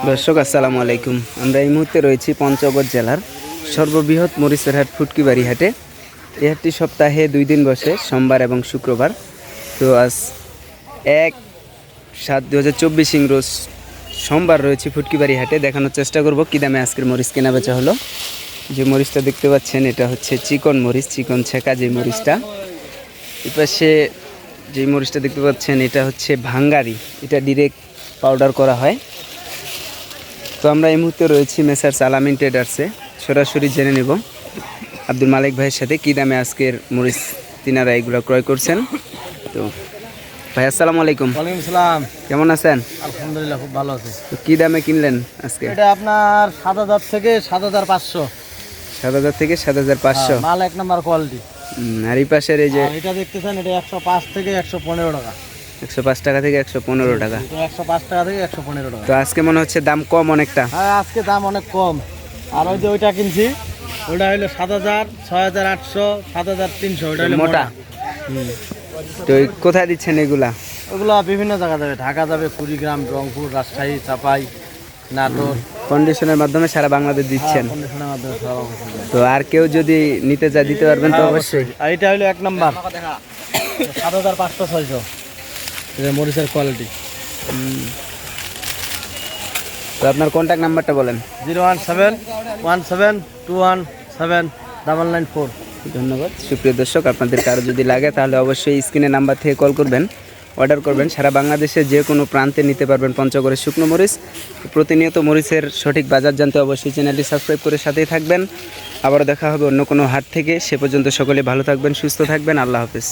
দর্শক আসসালামু আলাইকুম। আমরা এই মুহূর্তে রয়েছি পঞ্চগড় জেলার সর্ববৃহৎ মরিচের হাট ফুটকিবাড়ি হাটে। এই হাটটি সপ্তাহে 2 দিন বসে, সোমবার এবং শুক্রবার। তো আজ 1/7/2024 রোজ সোমবার রয়েছে ফুটকিবাড়ি হাটে। দেখানোর চেষ্টা করব কী দামে আজকের মরিচ কেনা বেচা হলো। যে মরিচটা দেখতে পাচ্ছেন এটা হচ্ছে চিকন মরিচ, চিকন ছেঁকা যে মরিচটা। এই পাশে যে মরিচটা দেখতে পাচ্ছেন এটা হচ্ছে ভাঙ্গারি, এটা ডিরেক্ট পাউডার করা হয়। তো আমরা এই মুহূর্তে রয়েছি মেসার্স আলামিন ট্রেডার্সে। সরাসরি জেনে নেব আব্দুল মালিক ভাইয়ের সাথে কী দামে আজকের মরিচ তিনারা এগুলো ক্রয় করছেন। তো ভাই আসসালামু আলাইকুম। ওয়ালাইকুম সালাম। কেমন আছেন? আলহামদুলিল্লাহ, খুব ভালো আছি। তো কী দামে কিনলেন আজকে? এটা আপনার 7,000 থেকে 7,500। 7,000 থেকে 7,500। মাল এক নাম্বার কোয়ালিটি। আর এই পাশের এই যে এটা দেখতেছেন, এটা 105 থেকে 115 টাকা। 105 টাকা থেকে 115 টাকা। এটা 105 টাকা থেকে 115 টাকা। তো আজকে মনে হচ্ছে দাম কম অনেকটা। হ্যাঁ, আজকে দাম অনেক কম। আর ওই যে ওইটা কিনছি, ওটা হলো 7,000, 6,800, 7,300। ওটা হলো মোটা। তো কোথায় দিচ্ছেন এগুলা? ওগুলো বিভিন্ন জায়গা যাবে, ঢাকা যাবে, কুড়িগ্রাম, রংপুর, রাজশাহী, চাপাই, নাটোর। কন্ডিশনের মাধ্যমে সারা বাংলাদেশ দিচ্ছেন। কন্ডিশনের মাধ্যমে সারা বাংলাদেশ। তো আর কেউ যদি নিতে চায় দিতে পারবেন তো অবশ্যই। আর এটা হলো এক নাম্বার 7,500-600। এটা মরিচের কোয়ালিটি। তো আপনার কন্ট্যাক্ট নাম্বারটা বলেন। 01717217994। ধন্যবাদ। সুপ্রিয় দর্শক, আপনাদের কারো যদি লাগে তাহলে অবশ্যই স্ক্রিনে নাম্বার থেকে কল করবেন, অর্ডার করবেন। সারা বাংলাদেশে যে কোনো প্রান্তে নিতে পারবেন পঞ্চগড়ের শুকনো মরিচ। প্রতিনিয়ত মরিচের সঠিক বাজার জানতে অবশ্যই চ্যানেলটি সাবস্ক্রাইব করে সাথেই থাকবেন। আবারও দেখা হবে অন্য কোনো হাট থেকে। সে পর্যন্ত সকলে ভালো থাকবেন, সুস্থ থাকবেন। আল্লাহ হাফেজ।